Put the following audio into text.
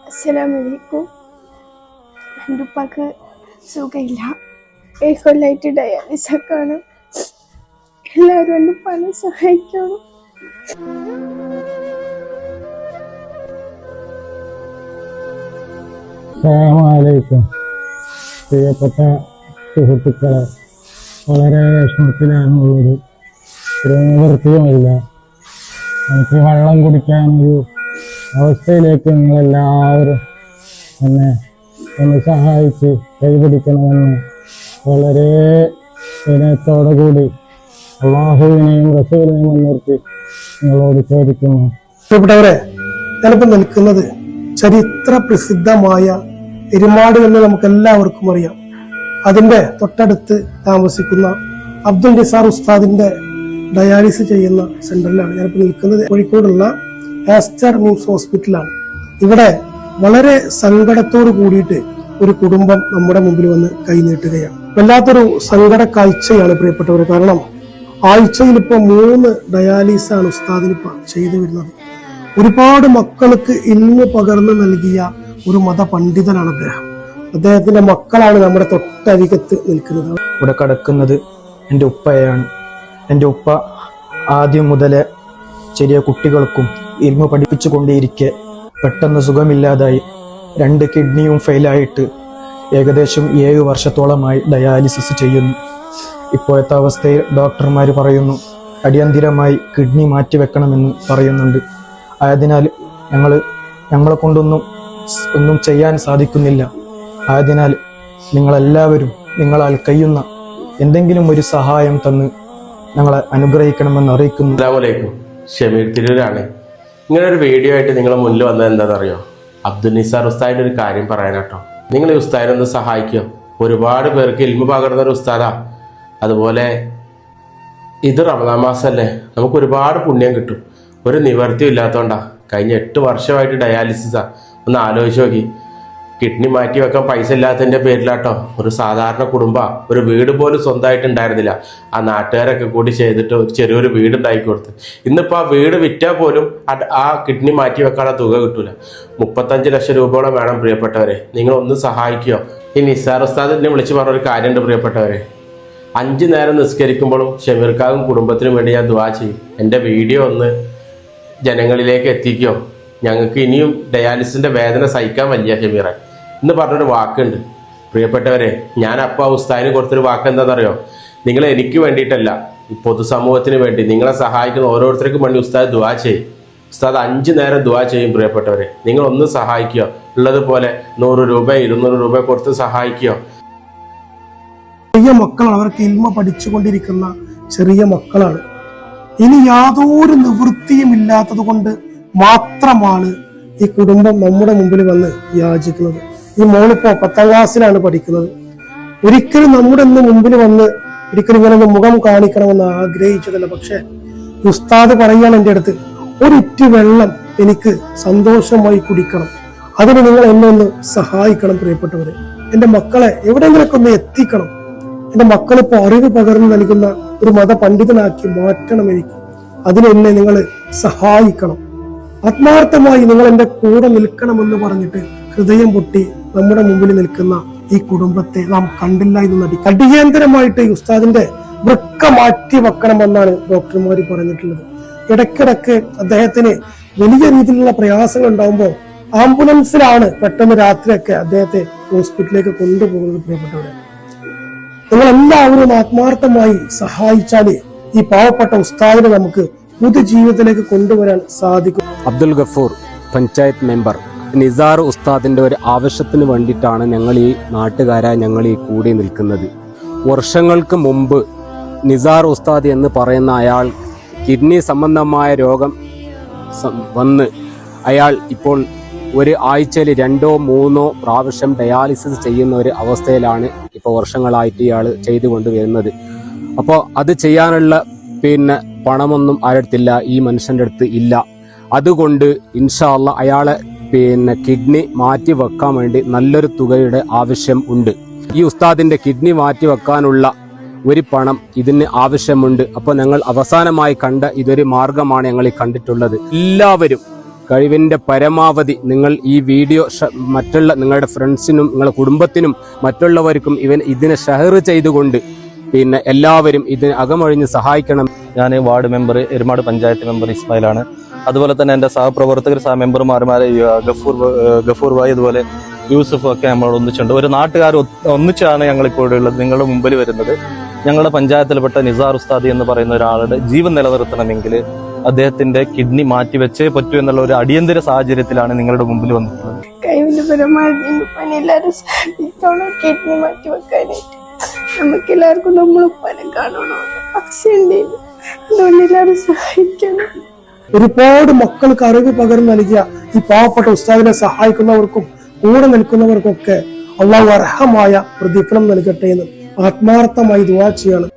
അസ്സലാമലൈക്കും. എൻ്റെ ഉപ്പാക്ക് സുഖമില്ല. 7 കൊല്ലമായിട്ട് ഡയാലിസിസാണ്. എല്ലാവരും എൻ്റെ ഉപ്പാനെ സഹായിക്കണം. അസ്സലാമലൈക്കും. പ്രിയപ്പെട്ട സുഹൃത്തുക്കളെ, വളരെ വിഷമത്തിലാണുള്ളത്. ഒരു നിവൃത്തിയുമില്ല. എനിക്ക് വെള്ളം കുടിക്കാനൊരു അവസ്ഥയിലേക്ക് നിങ്ങളെല്ലാവരും എന്നെ ഒന്ന് സഹായിച്ച് കൈപിടിക്കണമെന്ന് വളരെ വിനയത്തോടു കൂടി അള്ളാഹുവിനെയും റസൂലിനെയും മുൻനിർത്തി നിങ്ങളോട് ചോദിക്കുന്നു. പ്രിയപ്പെട്ടവരെ, ഞാനിപ്പോൾ നിൽക്കുന്നത് ചരിത്ര പ്രസിദ്ധമായ എരുമാട് എന്ന് നമുക്ക് എല്ലാവർക്കും അറിയാം. അതിന്റെ തൊട്ടടുത്ത് താമസിക്കുന്ന അബ്ദുൽ നിസാർ ഉസ്താദിന്റെ ഡയാലിസിസ് ചെയ്യുന്ന സെന്ററിലാണ് ഞാനിപ്പോൾ നിൽക്കുന്നത്. കോഴിക്കോടുള്ള ആസ്റ്റർ മിംസ് ഹോസ്പിറ്റലാണ്. ഇവിടെ വളരെ സങ്കടത്തോട് കൂടിയിട്ട് ഒരു കുടുംബം നമ്മുടെ മുമ്പിൽ വന്ന് കൈനീട്ടുകയാണ്. വല്ലാത്തൊരു സങ്കട കാഴ്ചയാണ് പ്രിയപ്പെട്ടവർ. കാരണം ആഴ്ചയിൽ ഇപ്പോൾ 3 ഡയാലിസാണ് ഉസ്താദിനിപ്പോ ചെയ്തു വരുന്നത്. ഒരുപാട് മക്കൾക്ക് ഇൽമു പകർന്നു നൽകിയ ഒരു മത പണ്ഡിതനാണ് അദ്ദേഹം. അദ്ദേഹത്തിന്റെ മക്കളാണ് നമ്മുടെ തൊട്ടരികത്ത് നിൽക്കുന്നത്. ഇവിടെ കിടക്കുന്നത് എൻ്റെ ഉപ്പയാണ്. എൻ്റെ ഉപ്പ ആദ്യം മുതലേ ചെറിയ കുട്ടികൾക്കും ഇൽമു പഠിപ്പിച്ചു കൊണ്ടേയിരിക്കെ പെട്ടെന്ന് സുഖമില്ലാതായി 2 കിഡ്നിയും ഫെയിലായിട്ട് ഏകദേശം 7 വർഷത്തോളമായി ഡയാലിസിസ് ചെയ്യുന്നു. ഇപ്പോഴത്തെ അവസ്ഥയിൽ ഡോക്ടർമാർ പറയുന്നു അടിയന്തിരമായി കിഡ്നി മാറ്റിവെക്കണമെന്ന് പറയുന്നുണ്ട്. ആയതിനാൽ ഞങ്ങളെ കൊണ്ടൊന്നും ചെയ്യാൻ സാധിക്കുന്നില്ല. ആയതിനാൽ നിങ്ങളെല്ലാവരും നിങ്ങളാൽ കഴിയുന്ന എന്തെങ്കിലും ഒരു സഹായം തന്ന് ഞങ്ങളെ അനുഗ്രഹിക്കണമെന്ന് അറിയിക്കുന്നു. അസ്സലാമലൈക്കും. ഷമീർ തിരൂരാണ്. ഇങ്ങനെ ഒരു വീഡിയോ ആയിട്ട് നിങ്ങളെ മുന്നിൽ വന്നത് എന്താണെന്നറിയോ? അബ്ദുൽ നിസാർ ഉസ്താദിന്റെ ഒരു കാര്യം പറയാനാട്ടോ. നിങ്ങൾ ഈ ഉസ്താദിനെ ഒന്ന് സഹായിക്കുക. ഒരുപാട് പേർക്ക് ഇൽമു പകർന്ന ഒരു ഉസ്താദാ. അതുപോലെ ഇത് റമദാൻ മാസമല്ലേ, നമുക്ക് ഒരുപാട് പുണ്യം കിട്ടും. ഒരു നിവർത്തിയും ഇല്ലാത്തതുകൊണ്ടാ കഴിഞ്ഞ 8 വർഷമായിട്ട് ഡയാലിസിസാ. ഒന്ന് ആലോചിച്ച് നോക്കി. കിഡ്നി മാറ്റി വെക്കാൻ പൈസ ഇല്ലാത്തതിൻ്റെ പേരിലാട്ടോ ഒരു സാധാരണ ഒരു വീട് പോലും സ്വന്തമായിട്ട് ഉണ്ടായിരുന്നില്ല. ആ നാട്ടുകാരൊക്കെ കൂടി ചെയ്തിട്ട് ചെറിയൊരു വീട് ഉണ്ടാക്കി കൊടുത്ത്. ഇന്നിപ്പോൾ ആ വീട് വിറ്റാൽ പോലും ആ കിഡ്നി മാറ്റി വെക്കാനുള്ള തുക കിട്ടൂല. 35 ലക്ഷം രൂപയോളം വേണം. പ്രിയപ്പെട്ടവരെ, നിങ്ങളൊന്ന് സഹായിക്കുകയോ. ഈ നിസാർ ഉസ്താദ് എന്നെ വിളിച്ച് പറഞ്ഞൊരു കാര്യമുണ്ട് പ്രിയപ്പെട്ടവരെ. 5 നേരം നിസ്കരിക്കുമ്പോഴും ഷമീർക്കാവും കുടുംബത്തിനും വേണ്ടി ഞാൻ ദുആ ചെയ്യും. എൻ്റെ വീഡിയോ ഒന്ന് ജനങ്ങളിലേക്ക് എത്തിക്കുകയോ. ഞങ്ങൾക്ക് ഇനിയും ഡയാലിസിൻ്റെ വേദന സഹിക്കാൻ വലിയ ഷമീറെ എന്ന് പറഞ്ഞൊരു വാക്കുണ്ട്. പ്രിയപ്പെട്ടവരെ, ഞാൻ അപ്പോൾ ഉസ്താദിന് കൊടുത്തൊരു വാക്ക് എന്താണെന്നറിയോ? നിങ്ങൾ എനിക്ക് വേണ്ടിയിട്ടല്ല, ഈ പൊതുസമൂഹത്തിന് വേണ്ടി നിങ്ങളെ സഹായിക്കുന്ന ഓരോരുത്തർക്കും വേണ്ടി ഉസ്താദ് ദുആ ചെയ്യും. ഉസ്താദ് 5 നേരം ദുആ ചെയ്യും. പ്രിയപ്പെട്ടവരെ, നിങ്ങളൊന്ന് സഹായിക്കുക. ഉള്ളതുപോലെ 100 രൂപ 200 രൂപ കൊടുത്ത് സഹായിക്കുക. ചെറിയ മക്കളാണ്, അവർക്ക് ഇൽമ പഠിച്ചുകൊണ്ടിരിക്കുന്ന ചെറിയ മക്കളാണ്. ഇനി യാതൊരു നിവൃത്തിയും ഇല്ലാത്തത് കൊണ്ട് മാത്രമാണ് ഈ കുടുംബം നമ്മുടെ മുമ്പിൽ വന്ന് യാചിക്കുന്നത്. ഈ മോളിപ്പോ 10ാം ക്ലാസ്സിലാണ് പഠിക്കുന്നത്. ഒരിക്കലും നമ്മുടെ മുമ്പിൽ വന്ന് ഒരിക്കലും ഇങ്ങനെ മുഖം കാണിക്കണമെന്ന് ആഗ്രഹിച്ചതല്ല. പക്ഷെ ഉസ്താദ് പറയാണ് എൻ്റെ അടുത്ത്, ഒരിറ്റു വെള്ളം എനിക്ക് സന്തോഷമായി കുടിക്കണം, അതിന് നിങ്ങൾ എന്നെ ഒന്ന് സഹായിക്കണം. പ്രിയപ്പെട്ടവരെ, എൻ്റെ മക്കളെ എവിടെയെങ്കിലൊക്കെ ഒന്ന് എത്തിക്കണം. എൻ്റെ മക്കളിപ്പോ അറിവ് പകർന്നു നൽകുന്ന ഒരു മത പണ്ഡിതനാക്കി മാറ്റണം എനിക്ക്. അതിനെന്നെ നിങ്ങൾ സഹായിക്കണം. ആത്മാർത്ഥമായി നിങ്ങൾ എൻ്റെ കൂടെ നിൽക്കണമെന്ന് പറഞ്ഞിട്ട് ഹൃദയം പൊട്ടി നമ്മുടെ മുമ്പിൽ നിൽക്കുന്ന ഈ കുടുംബത്തെ നാം കണ്ടില്ല എന്ന് നടിക്കും. അടിയന്തരമായിട്ട് ഈ ഉസ്താദിന്റെ വൃക്ക മാറ്റി വെക്കണമെന്നാണ് ഡോക്ടർമാർ പറഞ്ഞിട്ടുള്ളത്. ഇടയ്ക്കിടയ്ക്ക് അദ്ദേഹത്തിന് വലിയ രീതിയിലുള്ള പ്രയാസങ്ങൾ ഉണ്ടാകുമ്പോൾ ആംബുലൻസിലാണ് പെട്ടെന്ന് രാത്രിയൊക്കെ അദ്ദേഹത്തെ ഹോസ്പിറ്റലിലേക്ക് കൊണ്ടുപോകുന്നത്. പ്രിയപ്പെട്ടവരെ, നിങ്ങൾ എല്ലാവരും ആത്മാർത്ഥമായി സഹായിച്ചാലേ ഈ പാവപ്പെട്ട ഉസ്താദിനെ നമുക്ക് പൊതുജീവിതത്തിലേക്ക് കൊണ്ടുവരാൻ സാധിക്കും. അബ്ദുൽ ഗഫൂർ, പഞ്ചായത്ത് മെമ്പർ. നിസാർ ഉസ്താദിന്റെ ഒരു ആവശ്യത്തിന് വേണ്ടിയിട്ടാണ് ഞങ്ങൾ ഈ നാട്ടുകാരായി ഞങ്ങൾ ഈ കൂടി നിൽക്കുന്നത്. വർഷങ്ങൾക്ക് മുമ്പ് നിസാർ ഉസ്താദ് എന്ന് പറയുന്ന അയാൾ കിഡ്നി സംബന്ധമായ രോഗം വന്ന് അയാൾ ഇപ്പോൾ ഒരു ആഴ്ചയിൽ 2 or 3 പ്രാവശ്യം ഡയാലിസിസ് ചെയ്യുന്ന ഒരു അവസ്ഥയിലാണ് ഇപ്പോൾ വർഷങ്ങളായിട്ട് ഇയാൾ ചെയ്തുകൊണ്ട് വരുന്നത്. അപ്പോൾ അത് ചെയ്യാനുള്ള പണമൊന്നും ആരടുത്തില്ല, ഈ മനുഷ്യൻ്റെ അടുത്ത് ഇല്ല. അതുകൊണ്ട് ഇൻഷാ അല്ലാഹ് അയാളെ കിഡ്നി മാറ്റി വെക്കാൻ വേണ്ടി നല്ലൊരു തുകയുടെ ആവശ്യം ഉണ്ട്. ഈ ഉസ്താദിന്റെ കിഡ്നി മാറ്റി വെക്കാനുള്ള ഒരു പണം ഇതിന് ആവശ്യമുണ്ട്. അപ്പോൾ ഞങ്ങൾ അവസാനമായി കണ്ട ഇതൊരു മാർഗമാണ് ഞങ്ങൾ ഈ കണ്ടിട്ടുള്ളത്. എല്ലാവരും കഴിവിൻ്റെ പരമാവധി നിങ്ങൾ ഈ വീഡിയോ മറ്റുള്ള നിങ്ങളുടെ ഫ്രണ്ട്സിനും നിങ്ങളുടെ കുടുംബത്തിനും മറ്റുള്ളവർക്കും ഇതിനെ ഷെയർ ചെയ്തുകൊണ്ട് പിന്നെ എല്ലാവരും ഇതിന് അകമൊഴിഞ്ഞ് സഹായിക്കണം. ഞാൻ ward member, Erumad panchayat member ഇസ്മായിലാണ്. അതുപോലെ തന്നെ എൻ്റെ സഹപ്രവർത്തകർ മെമ്പർമാരുമാരെ ഗഫൂർ ഭായി അതുപോലെ യൂസഫ് ഒക്കെ നമ്മളോട് ഒന്നിച്ചുണ്ട്. ഒരു നാട്ടുകാർ ഒന്നിച്ചാണ് ഞങ്ങളിപ്പോൾ ഉള്ളത് നിങ്ങളുടെ മുമ്പിൽ വരുന്നത്. ഞങ്ങളുടെ പഞ്ചായത്തിൽപ്പെട്ട നിസാർ ഉസ്താദി എന്ന് പറയുന്ന ഒരാളുടെ ജീവൻ നിലനിർത്തണമെങ്കിൽ അദ്ദേഹത്തിന്റെ കിഡ്നി മാറ്റിവെച്ചേ പറ്റൂ എന്നുള്ള ഒരു അടിയന്തര സാഹചര്യത്തിലാണ് നിങ്ങളുടെ മുമ്പിൽ വന്നിട്ടുള്ളത്. കഴിവിന്റെ പരമാവധി എല്ലാവരും സഹായിക്കണം കിഡ്നി മാറ്റി വെക്കാനായിട്ട്. നമുക്ക് എല്ലാവർക്കും നമ്മളുപ്പാനെ കാണണം, ആക്സിഡന്റ് അതുകൊണ്ട് എല്ലാവരും സഹായിക്കണം. ഒരുപാട് മക്കൾക്ക് അറിവ് പകർന്നു നൽകിയ ഈ പാവപ്പെട്ട ഉസ്താദിനെ സഹായിക്കുന്നവർക്കും കൂടെ നിൽക്കുന്നവർക്കൊക്കെ അള്ളാഹു അർഹമായ പ്രതിഫലം നൽകട്ടെ എന്ന് ആത്മാർത്ഥമായി ദുആ ചെയ്യാണ്.